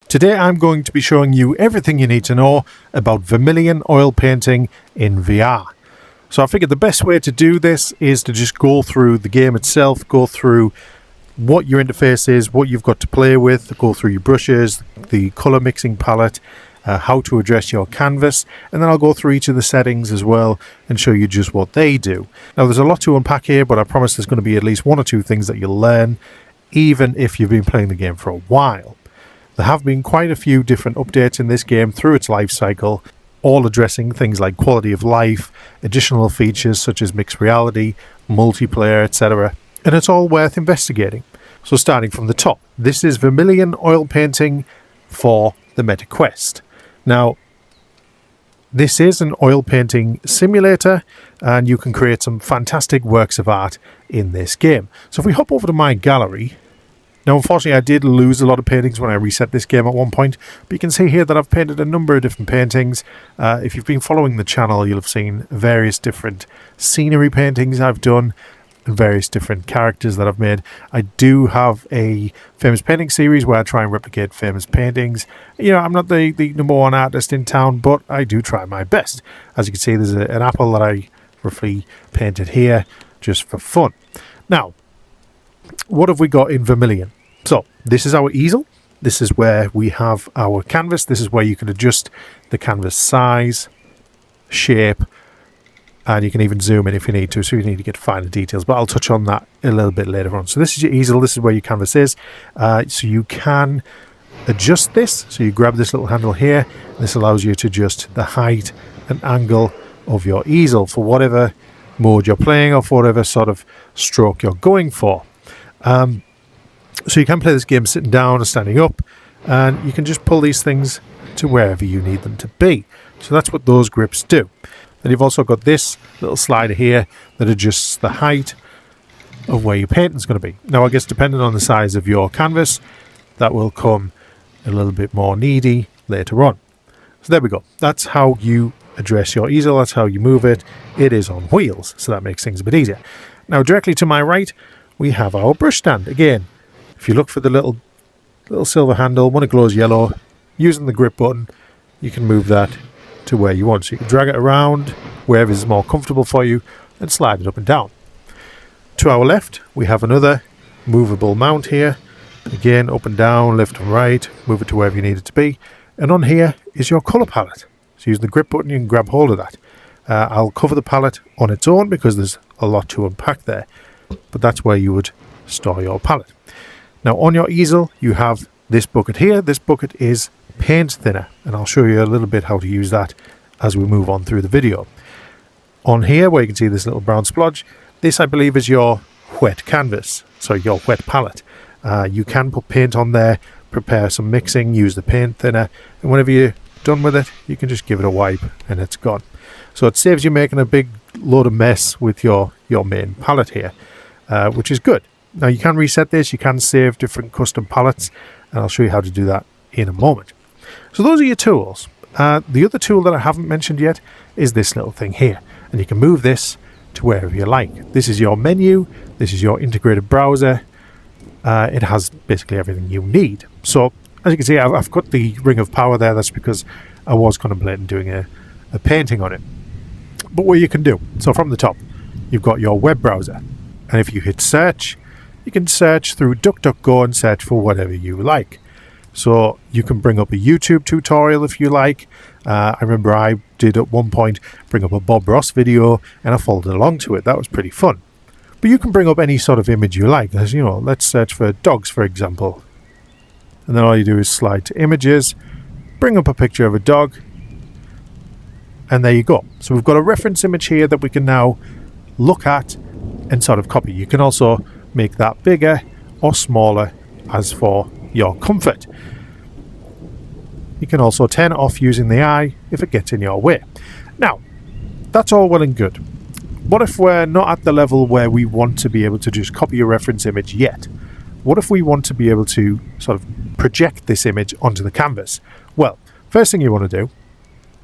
Today I'm going to be showing you everything you need to know about Vermillion oil painting in VR. So I figured the best way to do this is to just go through the game itself, go through what your interface is, what you've got to play with, go through your brushes, the colour mixing palette, how to address your canvas, and then I'll go through each of the settings as well and show you just what they do. Now there's a lot to unpack here, but I promise there's going to be at least one or two things that you'll learn, even if you've been playing the game for a while. There have been quite a few different updates in this game through its life cycle, all addressing things like quality of life, additional features such as mixed reality, multiplayer, etc. And it's all worth investigating. So starting from the top, this is Vermillion oil painting for the Meta Quest. Now, this is an oil painting simulator and you can create some fantastic works of art in this game. So if we hop over to my gallery, now unfortunately I did lose a lot of paintings when I reset this game at one point, but you can see here that I've painted a number of different paintings. If you've been following the channel, you'll have seen various different scenery paintings I've done and various different characters that I've made. I do have a famous painting series where I try and replicate famous paintings. You know, I'm not the number one artist in town, but I do try my best. As you can see, there's an apple that I roughly painted here just for fun. Now, what have we got in Vermillion? So this is our easel. This is where we have our canvas. This is where you can adjust the canvas size, shape, and you can even zoom in if you need to, so you need to get finer details, but I'll touch on that a little bit later on. So this is your easel. This is where your canvas is. So you can adjust this. So you grab this little handle here. This allows you to adjust the height and angle of your easel for whatever mode you're playing or for whatever sort of stroke you're going for. So you can play this game sitting down or standing up, and you can just pull these things to wherever you need them to be. So that's what those grips do. Then you've also got this little slider here that adjusts the height of where your painting is going to be. Now I guess depending on the size of your canvas, that will come a little bit more needy later on. So there we go. That's how you address your easel. That's how you move it. It is on wheels, so that makes things a bit easier. Now directly to my right, we have our brush stand. Again, if you look for the little silver handle, when it glows yellow, using the grip button, you can move that to where you want. So you can drag it around wherever is more comfortable for you and slide it up and down. To our left, we have another movable mount here. Again, up and down, left and right, move it to wherever you need it to be. And on here is your colour palette. So using the grip button, you can grab hold of that. I'll cover the palette on its own because there's a lot to unpack there. But that's where you would store your palette. Now on your easel you have this bucket here. This bucket is paint thinner, and I'll show you a little bit how to use that as we move on through the video. On here where you can see this little brown splodge, this I believe is your wet canvas, so your wet palette. You can put paint on there, prepare some mixing, use the paint thinner, and whenever you're done with it you can just give it a wipe and it's gone. So it saves you making a big load of mess with your main palette here. Which is good. Now you can reset this, you can save different custom palettes, and I'll show you how to do that in a moment. So those are your tools. The other tool that I haven't mentioned yet is this little thing here, and you can move this to wherever you like. This is your menu, this is your integrated browser. It has basically everything you need. So as you can see, I've got the ring of power there. That's because I was contemplating doing a painting on it. But what you can do, so from the top you've got your web browser. And if you hit search, you can search through DuckDuckGo and search for whatever you like. So you can bring up a YouTube tutorial if you like. I remember I did at one point bring up a Bob Ross video and I followed along to it. That was pretty fun. But you can bring up any sort of image you like. As you know, let's search for dogs, for example. And then all you do is slide to images, bring up a picture of a dog, and there you go. So we've got a reference image here that we can now look at and sort of copy. You can also make that bigger or smaller as for your comfort. You can also turn it off using the eye if it gets in your way. Now, that's all well and good. What if we're not at the level where we want to be able to just copy a reference image yet? What if we want to be able to sort of project this image onto the canvas? Well, first thing you want to do,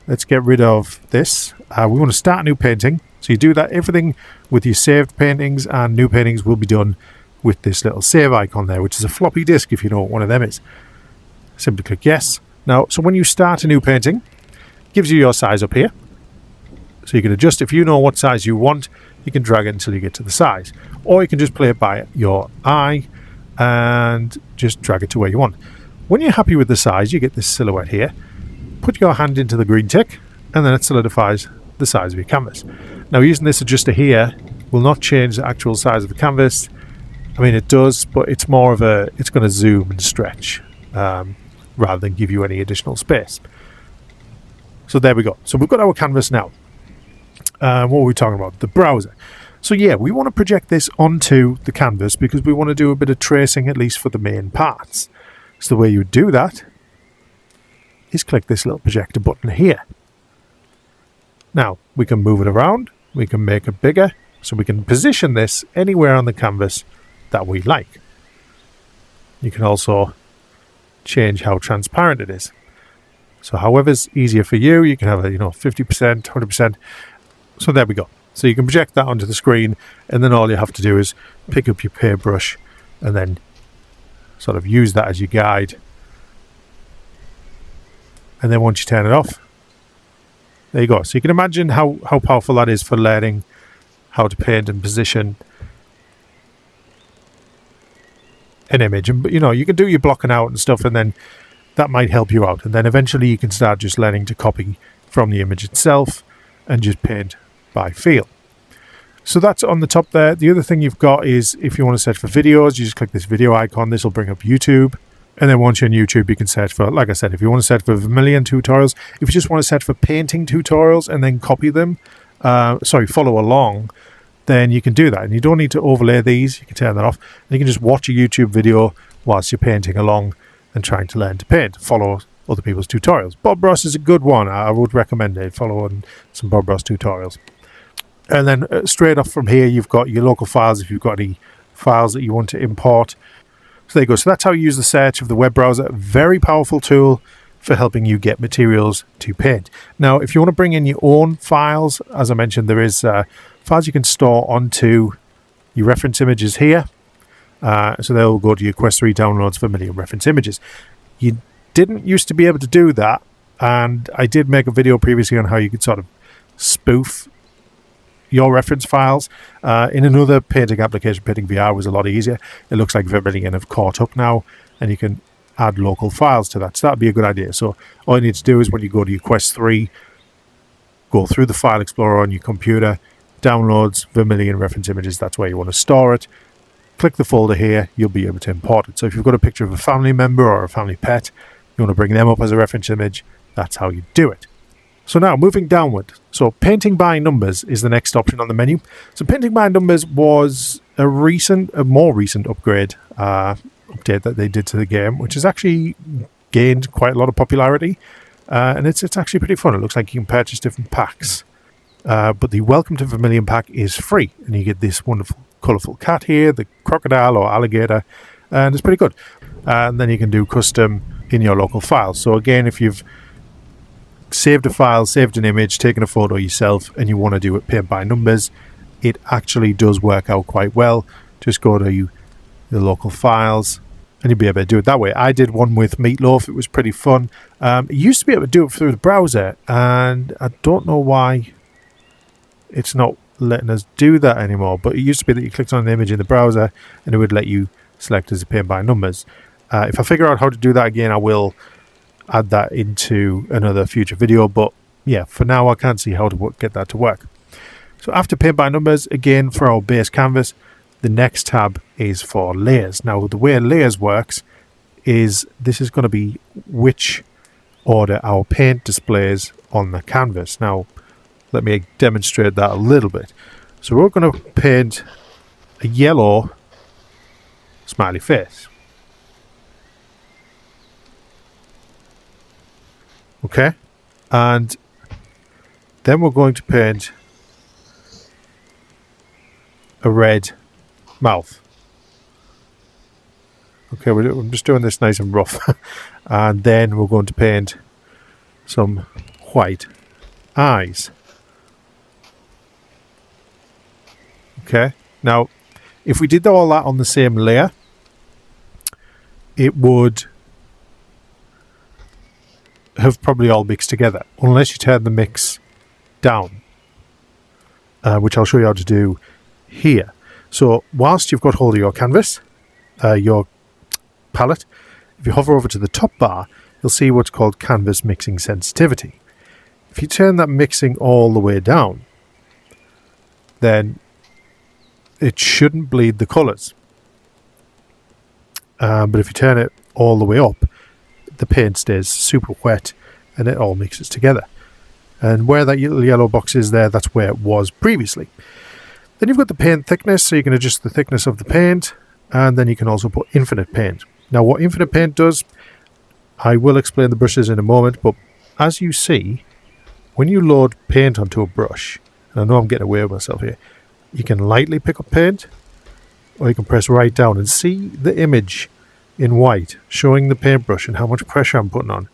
let's get rid of this. We want to start a new painting. So you do that, everything with your saved paintings and new paintings will be done with this little save icon there, which is a floppy disk if you know what one of them is. Simply click yes. Now, so when you start a new painting, it gives you your size up here. So you can adjust. If you know what size you want, you can drag it until you get to the size. Or you can just play it by your eye and just drag it to where you want. When you're happy with the size, you get this silhouette here. Put your hand into the green tick, and then it solidifies the size of your canvas. Now, using this adjuster here will not change the actual size of the canvas. I mean, it does, but it's more of a, it's going to zoom and stretch rather than give you any additional space. So there we go. So we've got our canvas now. What were we talking about? The browser. So yeah, we want to project this onto the canvas because we want to do a bit of tracing, at least for the main parts. So the way you would do that is click this little projector button here. Now, we can move it around, we can make it bigger, so we can position this anywhere on the canvas that we like. You can also change how transparent it is. So however's easier for you, you can have a 50%, 100%. So there we go. So you can project that onto the screen, and then all you have to do is pick up your paintbrush and then sort of use that as your guide. And then once you turn it off, there you go. So you can imagine how powerful that is for learning how to paint and position an image. And you can do your blocking out and stuff, and then that might help you out. And then eventually you can start just learning to copy from the image itself and just paint by feel. So that's on the top there. The other thing you've got is if you want to search for videos, you just click this video icon. This will bring up YouTube. And then once you're on YouTube, you can search for, like I said, if you want to search for Vermillion tutorials, if you just want to search for painting tutorials and then copy them, follow along, then you can do that. And you don't need to overlay these. You can turn that off. And you can just watch a YouTube video whilst you're painting along and trying to learn to paint. Follow other people's tutorials. Bob Ross is a good one. I would recommend it. Follow on some Bob Ross tutorials. And then straight off from here, you've got your local files if you've got any files that you want to import. So there you go. So that's how you use the search of the web browser. Very powerful tool for helping you get materials to paint. Now, if you want to bring in your own files, as I mentioned, there is files you can store onto your reference images here. So they'll go to your Quest 3 downloads Vermillion reference images. You didn't used to be able to do that, and I did make a video previously on how you could sort of spoof your reference files. In another painting application, Painting VR was a lot easier. It looks like Vermillion have caught up now, and you can add local files to that. So that'd be a good idea. So all you need to do is when you go to your Quest 3, go through the file explorer on your computer, downloads Vermillion reference images. That's where you want to store it. Click the folder here, you'll be able to import it. So if you've got a picture of a family member or a family pet, you want to bring them up as a reference image, that's how you do it. So now moving downward. So painting by numbers is the next option on the menu. So painting by numbers was a more recent update that they did to the game, which has actually gained quite a lot of popularity. And it's actually pretty fun. It looks like you can purchase different packs. But the Welcome to Vermillion pack is free, and you get this wonderful colourful cat here, the crocodile or alligator, and it's pretty good. And then you can do custom in your local file. So again, if you've saved a file, saved an image, taken a photo yourself, and you want to do it paint by numbers, it actually does work out quite well. Just go to your local files and you'll be able to do it that way. I did one with Meatloaf. It was pretty fun. You used to be able to do it through the browser, and I don't know why it's not letting us do that anymore, but it used to be that you clicked on an image in the browser and it would let you select as a paint by numbers. If I figure out how to do that again, I will add that into another future video, but yeah, for now I can't see how to get that to work. So after paint by numbers, again for our base canvas, the next tab is for layers. Now the way layers works is this is going to be which order our paint displays on the canvas. Now let me demonstrate that a little bit. So we're going to paint a yellow smiley face. Okay, and then we're going to paint a red mouth. Okay, I'm just doing this nice and rough. And then we're going to paint some white eyes. Okay, now if we did all that on the same layer, it would have probably all mixed together, unless you turn the mix down, which I'll show you how to do here. So whilst you've got hold of your canvas, your palette, if you hover over to the top bar, you'll see what's called canvas mixing sensitivity. If you turn that mixing all the way down, then it shouldn't bleed the colours. But if you turn it all the way up, the paint stays super wet and it all mixes together. And where that little yellow box is there, that's where it was previously. Then you've got the paint thickness, so you can adjust the thickness of the paint, and then you can also put infinite paint. Now what infinite paint does, I will explain the brushes in a moment, but as you see, when you load paint onto a brush, and I know I'm getting away with myself here, you can lightly pick up paint, or you can press right down and see the image in white showing the paintbrush and how much pressure I'm putting on.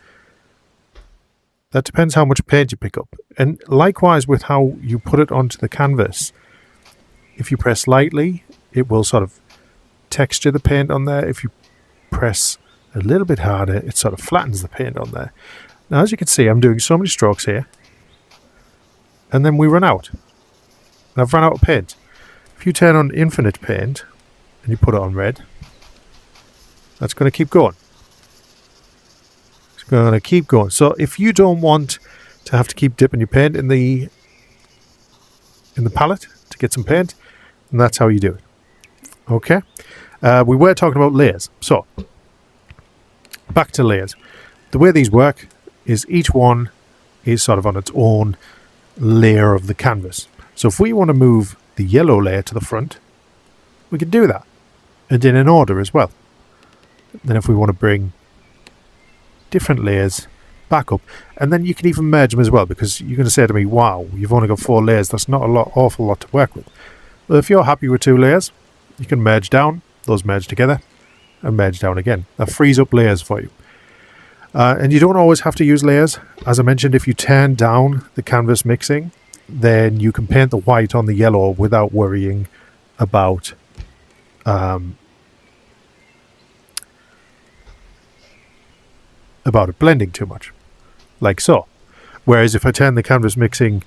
That depends how much paint you pick up. And likewise with how you put it onto the canvas, if you press lightly, it will sort of texture the paint on there. If you press a little bit harder, it sort of flattens the paint on there. Now as you can see, I'm doing so many strokes here, and then we run out. And I've run out of paint. If you turn on infinite paint and you put it on red, that's going to keep going. It's going to keep going. So if you don't want to have to keep dipping your paint in the palette to get some paint, and that's how you do it. Okay. We were talking about layers. So back to layers. The way these work is each one is sort of on its own layer of the canvas. So if we want to move the yellow layer to the front, we can do that, and in an order as well. Then if we want to bring different layers back up, and then you can even merge them as well, because you're going to say to me, wow, you've only got 4 layers, that's not awful lot to work with. Well, if you're happy with 2 layers, you can merge down, those merge together, and merge down again. That frees up layers for you. And you don't always have to use layers. As I mentioned, if you turn down the canvas mixing, then you can paint the white on the yellow without worrying about it blending too much, like so. Whereas if I turn the canvas mixing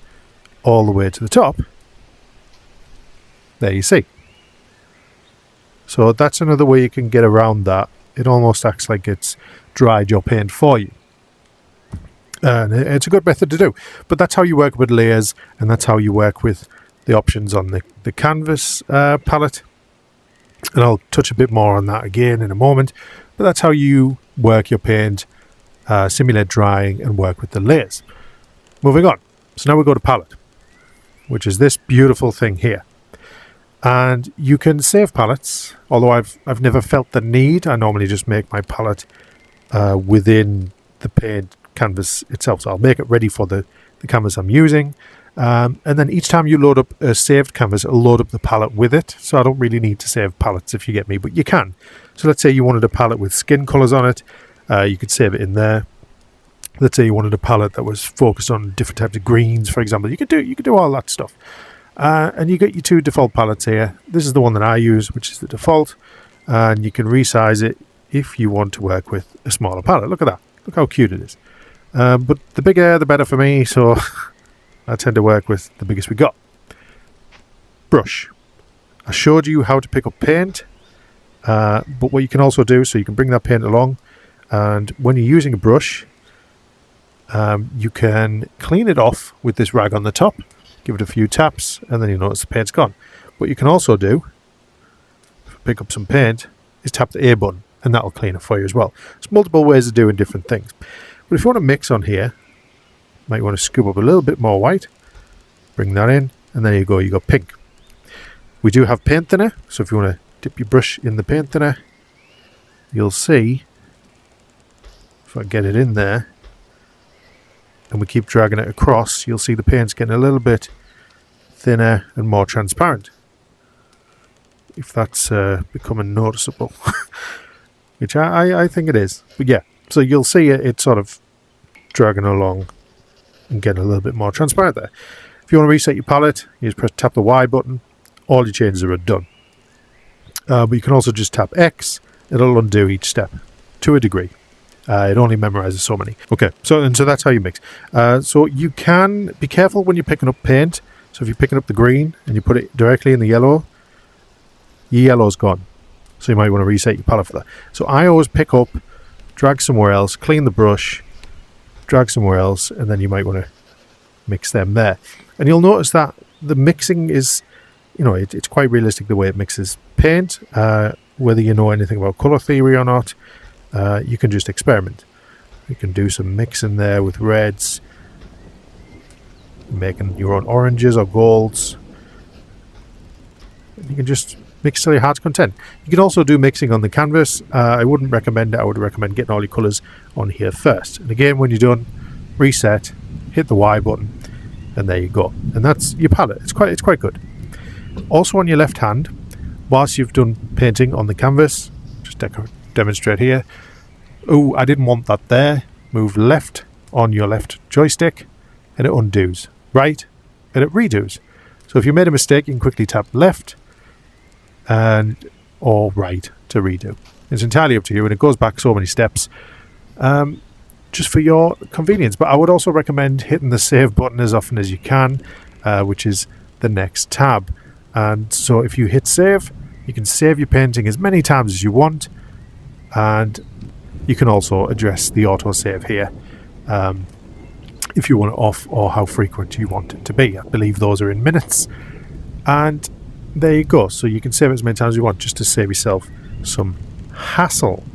all the way to the top, there you see. So that's another way you can get around that. It almost acts like it's dried your paint for you. And it's a good method to do. But that's how you work with layers, and that's how you work with the options on the canvas palette. And I'll touch a bit more on that again in a moment. But that's how you work your paint, simulate drying, and work with the layers. Moving on. So now we go to palette, which is this beautiful thing here. And you can save palettes, although I've never felt the need. I normally just make my palette within the paint canvas itself. So I'll make it ready for the canvas I'm using. And then each time you load up a saved canvas, it'll load up the palette with it. So I don't really need to save palettes, if you get me, but you can. So let's say you wanted a palette with skin colors on it. You could save it in there. Let's say you wanted a palette that was focused on different types of greens, for example. You could do all that stuff. And you get your 2 default palettes here. This is the one that I use, which is the default. And you can resize it if you want to work with a smaller palette. Look at that. Look how cute it is. But the bigger, the better for me. So I tend to work with the biggest we got. Brush. I showed you how to pick up paint. But what you can also do, so you can bring that paint along. And when you're using a brush, you can clean it off with this rag on the top. Give it a few taps, and then you notice the paint's gone. What you can also do, pick up some paint, is tap the A button, and that'll clean it for you as well. There's multiple ways of doing different things. But if you want to mix on here, you might want to scoop up a little bit more white, bring that in, and there you go, you got pink. We do have paint thinner, so if you want to dip your brush in the paint thinner, you'll see, if I get it in there, and we keep dragging it across, you'll see the paint's getting a little bit thinner and more transparent. If that's becoming noticeable, which I think it is. But yeah, so you'll see it sort of dragging along and getting a little bit more transparent there. If you want to reset your palette, you just tap the Y button. All your changes are done. But you can also just tap X. It'll undo each step to a degree. It only memorizes so many. Okay, so that's how you mix. So you can be careful when you're picking up paint. So if you're picking up the green and you put it directly in the yellow, your yellow's gone. So you might want to reset your palette for that. So I always pick up, drag somewhere else, clean the brush, drag somewhere else, and then you might want to mix them there. And you'll notice that the mixing is, it's quite realistic the way it mixes paint. Whether you know anything about colour theory or not, you can just experiment. You can do some mixing there with reds, making your own oranges or golds. You can just mix till your heart's content. You can also do mixing on the canvas. I wouldn't recommend it. I would recommend getting all your colours on here first. And again, when you're done, reset, hit the Y button, and there you go. And that's your palette. It's quite good. Also on your left hand, whilst you've done painting on the canvas, just demonstrate here. Oh, I didn't want that there. Move left on your left joystick, and it undoes. Right, and it redos. So if you made a mistake, you can quickly tap left or right to redo. It's entirely up to you, and it goes back so many steps just for your convenience. But I would also recommend hitting the save button as often as you can, which is the next tab. And so if you hit save, you can save your painting as many times as you want, and you can also address the autosave here if you want it off, or how frequent you want it to be. I believe those are in minutes. And there you go. So you can save it as many times as you want, just to save yourself some hassle.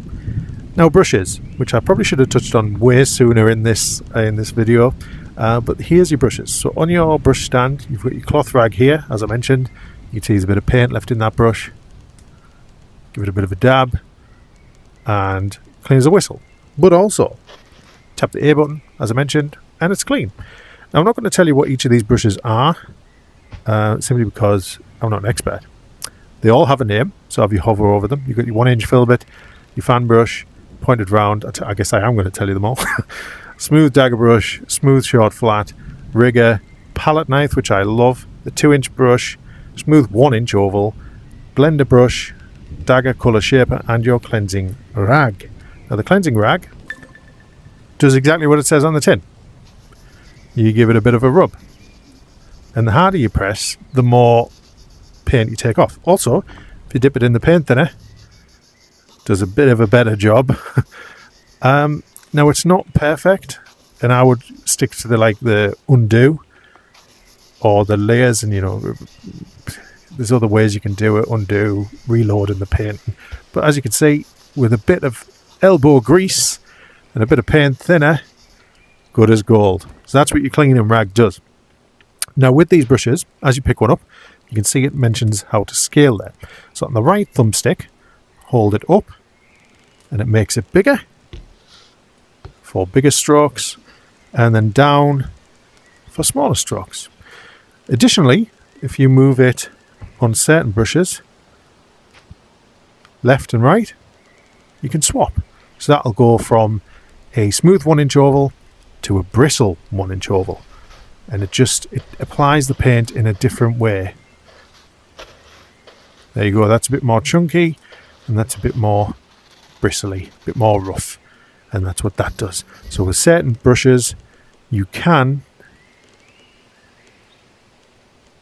Now brushes, which I probably should have touched on way sooner in this video, but here's your brushes. So on your brush stand, you've got your cloth rag here, as I mentioned. You can see there's a bit of paint left in that brush. Give it a bit of a dab, and clean as a whistle. But also, tap the A button, as I mentioned, and it's clean. Now I'm not going to tell you what each of these brushes are, simply because I'm not an expert. They all have a name, so if you hover over them, you've got your 1-inch filbert, your fan brush, pointed round. I guess I am going to tell you them all. Smooth dagger brush, smooth short flat, rigger, palette knife, which I love, the 2-inch brush, smooth 1-inch oval, blender brush, dagger colour shaper, and your cleansing rag. Now the cleansing rag does exactly what it says on the tin. You give it a bit of a rub, and the harder you press, the more paint you take off. Also, if you dip it in the paint thinner, it does a bit of a better job. Now it's not perfect, and I would stick to the undo or the layers, and there's other ways you can do it, undo, reload in the paint. But as you can see, with a bit of elbow grease and a bit of paint thinner, good as gold. So that's what your cleaning rag does. Now with these brushes, as you pick one up, you can see it mentions how to scale there. So on the right thumbstick, hold it up, and it makes it bigger for bigger strokes, and then down for smaller strokes. Additionally, if you move it on certain brushes, left and right, you can swap. So that'll go from a smooth 1-inch oval to a bristle 1-inch oval, and it applies the paint in a different way. There you go. That's a bit more chunky, and that's a bit more bristly, a bit more rough, and that's what that does. So with certain brushes, you can.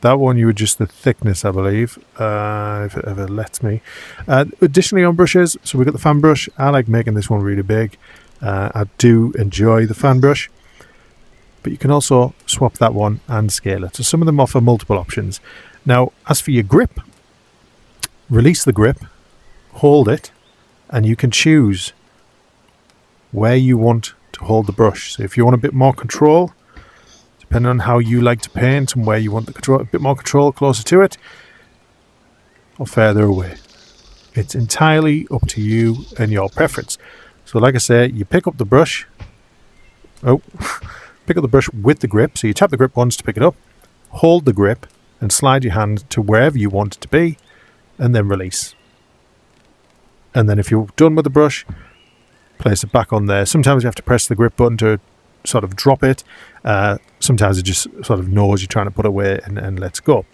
That one you adjust the thickness, I believe, if it ever lets me. Additionally on brushes, so we've got the fan brush. I like making this one really big. I do enjoy the fan brush, but you can also swap that one and scale it. So some of them offer multiple options. Now, as for your grip, release the grip, hold it, and you can choose where you want to hold the brush. So if you want a bit more control, depending on how you like to paint and where you want the control, a bit more control closer to it or further away, it's entirely up to you and your preference. So like I say, you pick up the brush, pick up the brush with the grip. So you tap the grip once to pick it up, hold the grip, and slide your hand to wherever you want it to be, and then release. And then if you're done with the brush, place it back on there. Sometimes you have to press the grip button to sort of drop it. Sometimes it just sort of knows you're trying to put it away and lets go.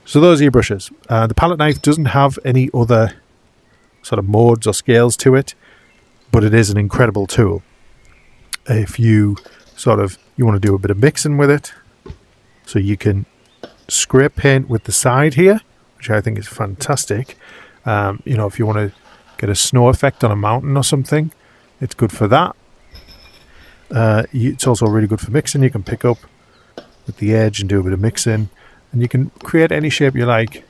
So those are your brushes. The palette knife doesn't have any other sort of modes or scales to it, but it is an incredible tool. If you you want to do a bit of mixing with it, so you can scrape paint with the side here, which I think is fantastic. If you want to get a snow effect on a mountain or something, it's good for that. It's also really good for mixing. You can pick up with the edge and do a bit of mixing, and you can create any shape you like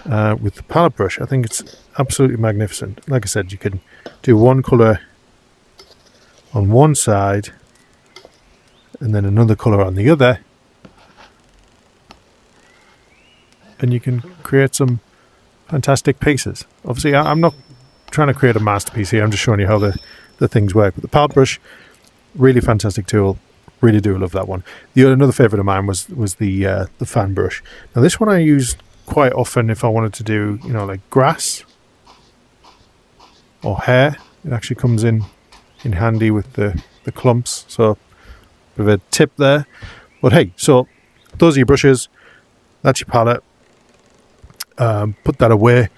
with the palette brush. I think it's absolutely magnificent. Like I said, you can do one colour on one side and then another colour on the other, and you can create some fantastic pieces. Obviously, I'm not trying to create a masterpiece here. I'm just showing you how the things work. But the palette brush, really fantastic tool. Really do love that one. Another favourite of mine was the fan brush. Now this one I use quite often if I wanted to do, like grass or hair. It actually comes in handy with the clumps. So bit of a tip there. But hey, so those are your brushes. That's your palette. Put that away.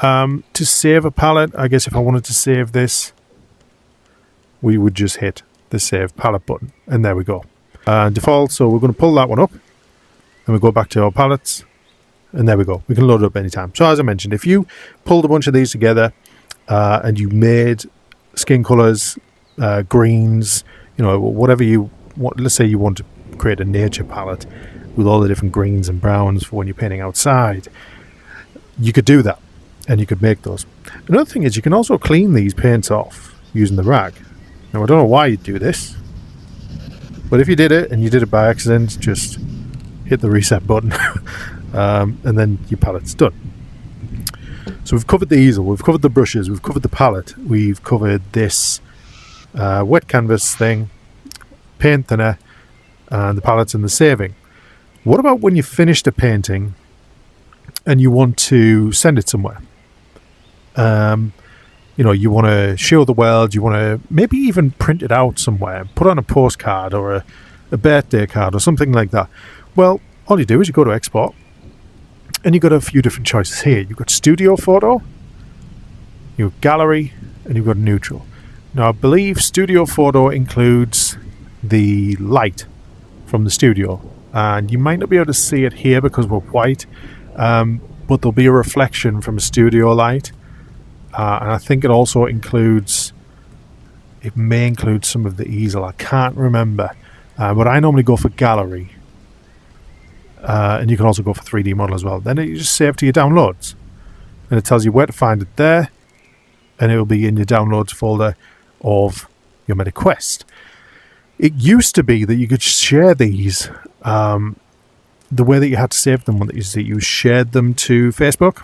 To save a palette, I guess if I wanted to save this, we would just hit the save palette button, and there we go. Default, so we're going to pull that one up, and we go back to our palettes, and there we go. We can load it up anytime. So as I mentioned, if you pulled a bunch of these together and you made skin colors, greens, whatever you want. Let's say you want to create a nature palette with all the different greens and browns for when you're painting outside. You could do that, and you could make those. Another thing is you can also clean these paints off using the rag. Now I don't know why you'd do this, but if you did it and you did it by accident, just hit the reset button and then your palette's done. So we've covered the easel, we've covered the brushes, we've covered the palette, we've covered this wet canvas thing, paint thinner, and the palettes and the saving. What about when you finished a painting and you want to send it somewhere? You want to show the world, you want to maybe even print it out somewhere, put on a postcard or a birthday card or something like that. Well, all you do is you go to export, and you've got a few different choices here. You've got studio photo, you've got gallery, and you've got neutral. Now I believe studio photo includes the light from the studio, and you might not be able to see it here because we're white, but there'll be a reflection from a studio light. And I think it also may include some of the easel. I can't remember. But I normally go for gallery. And you can also go for 3D model as well. Then you just save to your downloads. And it tells you where to find it there. And it will be in your downloads folder of your Meta Quest. It used to be that you could share these. The way that you had to save them was that you shared them to Facebook.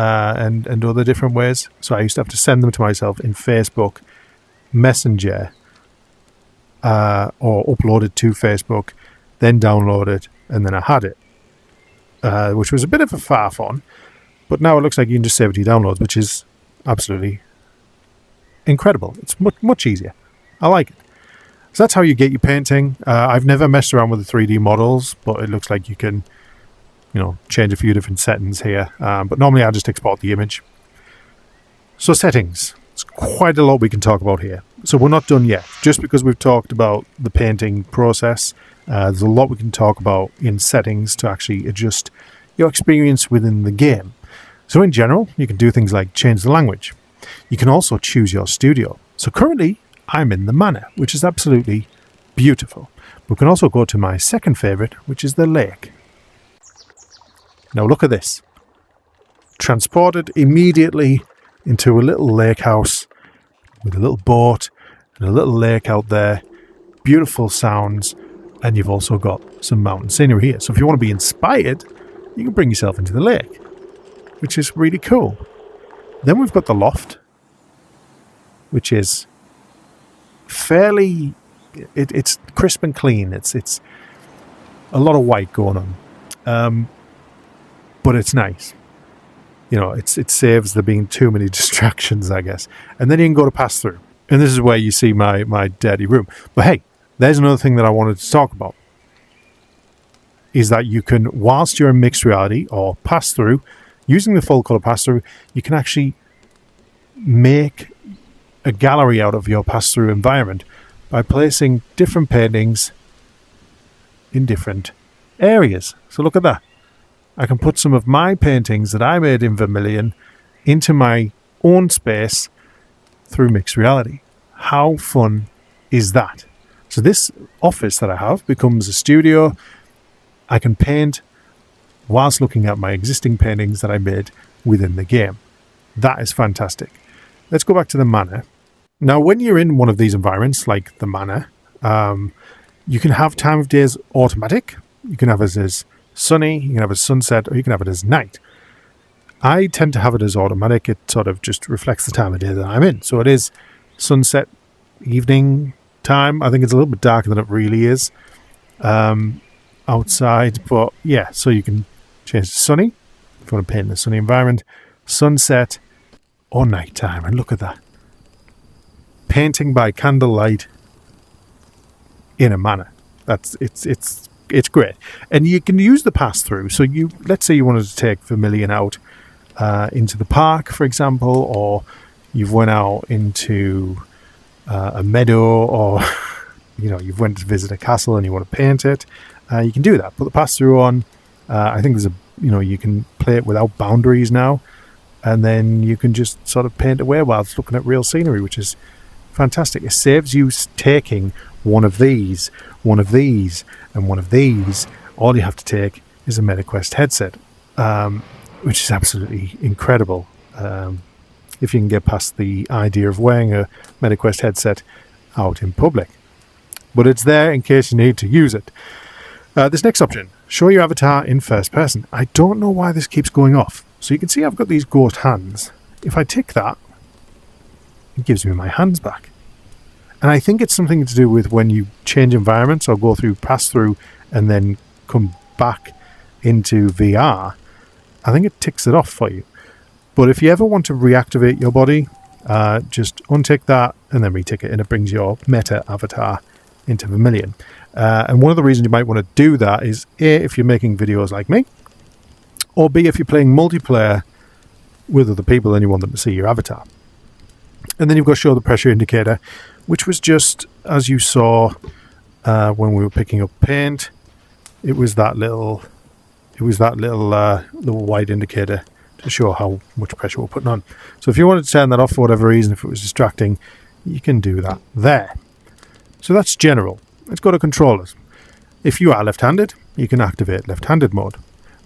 And other different ways. So I used to have to send them to myself in Facebook Messenger or upload it to Facebook, then download it, and then I had it, which was a bit of a faff on, but now it looks like you can just save it to your downloads, which is absolutely incredible. It's much easier. I like it. So that's how you get your painting. I've never messed around with the 3D models, but it looks like you can change a few different settings here. But normally I just export the image. So settings. It's quite a lot we can talk about here. So we're not done yet. Just because we've talked about the painting process, there's a lot we can talk about in settings to actually adjust your experience within the game. So in general, you can do things like change the language. You can also choose your studio. So currently, I'm in the manor, which is absolutely beautiful. We can also go to my second favorite, which is the lake. Now look at this. Transported immediately into a little lake house with a little boat and a little lake out there. Beautiful sounds, and you've also got some mountain scenery here. So if you want to be inspired, you can bring yourself into the lake, which is really cool. Then we've got the loft, which is fairly... It's crisp and clean. It's a lot of white going on. But it's nice. It saves there being too many distractions, I guess. And then you can go to pass through. And this is where you see my dirty room. But hey, there's another thing that I wanted to talk about. Is that you can, whilst you're in mixed reality or pass through, using the full color pass through, you can actually make a gallery out of your pass-through environment by placing different paintings in different areas. So look at that. I can put some of my paintings that I made in Vermillion into my own space through mixed reality. How fun is that? So this office that I have becomes a studio. I can paint whilst looking at my existing paintings that I made within the game. That is fantastic. Let's go back to the manor. Now, when you're in one of these environments, like the manor, you can have time of days automatic. You can have it as sunny, you can have it as sunset, or you can have it as night. I tend to have it as automatic. It sort of just reflects the time of day that I'm in. So it is sunset, evening time. I think it's a little bit darker than it really is outside. But yeah, so you can change to sunny if you want to paint in a sunny environment, sunset, or nighttime. And look at that. Painting by candlelight in a manor. It's great. And you can use the pass-through. So let's say you wanted to take Vermillion out into the park, for example, or you've went out into a meadow, or you've went to visit a castle and you want to paint it. You can do that. Put the pass-through on. I think you can play it without boundaries now, and then you can just sort of paint away whilst looking at real scenery, which is fantastic. It saves you taking one of these, and one of these. All you have to take is a MetaQuest headset, which is absolutely incredible. If you can get past the idea of wearing a MetaQuest headset out in public. But it's there in case you need to use it. This next option, show your avatar in first person. I don't know why this keeps going off. So you can see I've got these ghost hands. If I tick that, it gives me my hands back. And I think it's something to do with when you change environments or go through pass-through and then come back into VR, I think it ticks it off for you. But if you ever want to reactivate your body, just untick that and then retick it, and it brings your meta avatar into Vermillion. And one of the reasons you might want to do that is A, if you're making videos like me, or B, if you're playing multiplayer with other people and you want them to see your avatar. And then you've got to show the pressure indicator, which was just, as you saw when we were picking up paint, it was that little white indicator to show how much pressure we're putting on. So if you wanted to turn that off for whatever reason, if it was distracting, you can do that there. So that's general. Let's go to controllers. If you are left-handed, you can activate left-handed mode,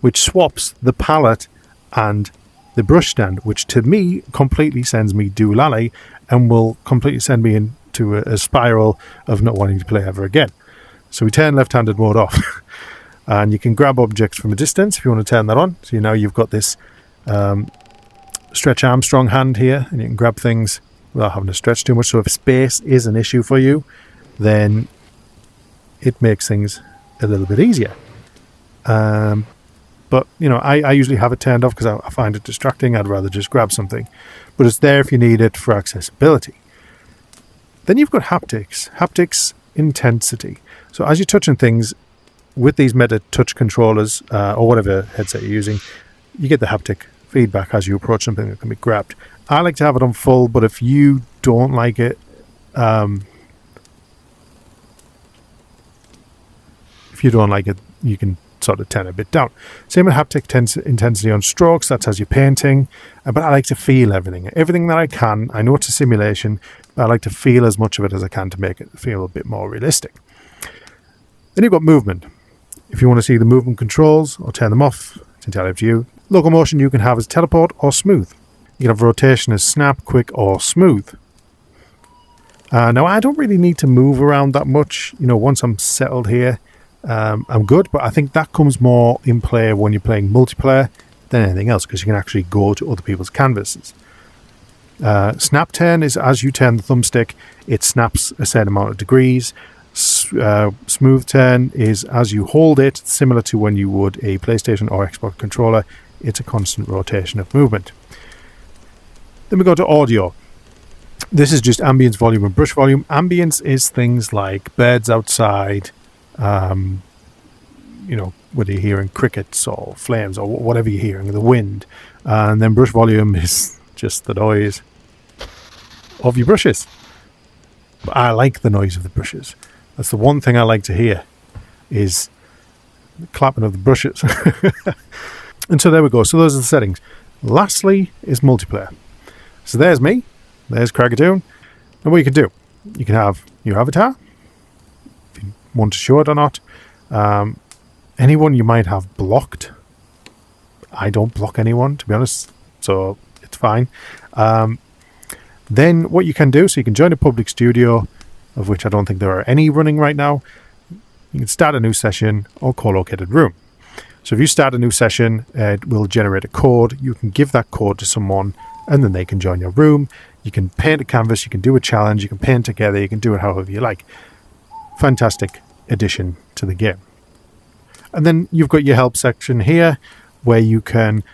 which swaps the palette and the brush stand, which to me completely sends me doolally and will completely send me into a spiral of not wanting to play ever again. So we turn left-handed mode off. And you can grab objects from a distance if you want to turn that on. So now you've got this Stretch Armstrong hand here, and you can grab things without having to stretch too much. So if space is an issue for you, then it makes things a little bit easier. But, I usually have it turned off because I find it distracting. I'd rather just grab something. But it's there if you need it for accessibility. Then you've got haptics intensity. So as you're touching things with these Meta touch controllers or whatever headset you're using, you get the haptic feedback as you approach something that can be grabbed. I like to have it on full, but if you don't like it, you can sort of turn it a bit down. Same with haptic intensity on strokes. That's as you're painting. But I like to feel everything that I can. I know it's a simulation, but I like to feel as much of it as I can to make it feel a bit more realistic. Then you've got movement. If you want to see the movement controls or turn them off, it's entirely up to you. Locomotion you can have as teleport or smooth. You can have rotation as snap, quick, or smooth. Now, I don't really need to move around that much. Once I'm settled here, I'm good. But I think that comes more in play when you're playing multiplayer than anything else, because you can actually go to other people's canvases. Snap turn is as you turn the thumbstick, it snaps a certain amount of degrees. Smooth turn is as you hold it, similar to when you would a PlayStation or Xbox controller. It's a constant rotation of movement. Then we go to audio. This is just ambience, volume, and brush volume. Ambience is things like birds outside, whether you're hearing crickets or flames or whatever you're hearing, the wind. And then brush volume is just the noise of your brushes. But I like the noise of the brushes. That's the one thing I like to hear, is the clapping of the brushes. And so there we go. So those are the settings. Lastly is multiplayer. So there's me. There's Cragatoon. And what you can do, you can have your avatar, if you want to show it or not. Anyone you might have blocked. I don't block anyone, to be honest, so it's fine. Then what you can do, so you can join a public studio, of which I don't think there are any running right now. You can start a new session or co-located room. So if you start a new session, it will generate a code. You can give that code to someone and then they can join your room. You can paint a canvas, you can do a challenge, you can paint together, you can do it however you like. Fantastic addition to the game. And then you've got your help section here where you can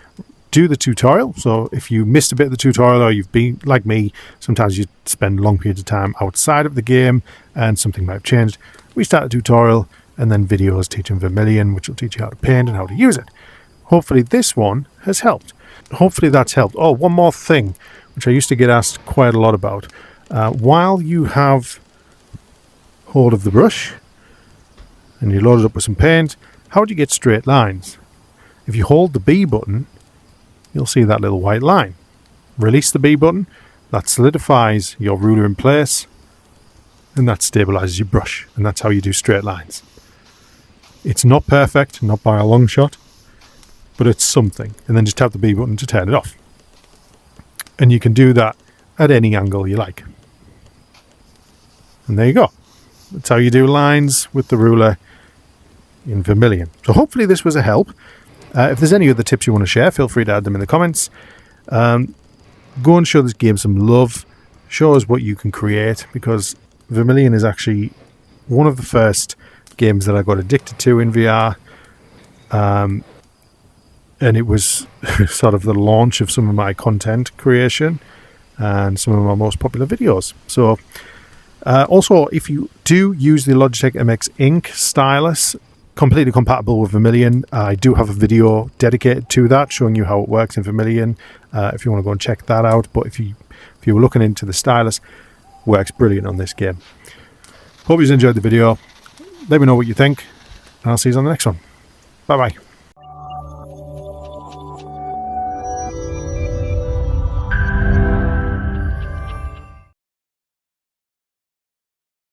do the tutorial. So if you missed a bit of the tutorial, or you've been like me, sometimes you spend long periods of time outside of the game and something might have changed. We start a tutorial and then videos teaching Vermillion, which will teach you how to paint and how to use it. Hopefully this one has helped. Hopefully that's helped. Oh, one more thing, which I used to get asked quite a lot about. While you have hold of the brush and you load it up with some paint, how do you get straight lines? If you hold the B button, you'll see that little white line. Release the B button, that solidifies your ruler in place, and that stabilizes your brush, and that's how you do straight lines. It's not perfect, not by a long shot, but it's something. And then just tap the B button to turn it off. And you can do that at any angle you like. And there you go. That's how you do lines with the ruler in Vermillion. So hopefully this was a help. If there's any other tips you want to share, feel free to add them in the comments. Go and show this game some love. Show us what you can create, because Vermillion is actually one of the first games that I got addicted to in VR. And it was sort of the launch of some of my content creation and some of my most popular videos. So also, if you do use the Logitech MX Ink stylus, completely compatible with Vermillion, I do have a video dedicated to that, showing you how it works in Vermillion, if you want to go and check that out. But if you were looking into the stylus, works brilliant on this game. Hope you enjoyed the video. Let me know what you think, and I'll see you on the next one. Bye bye.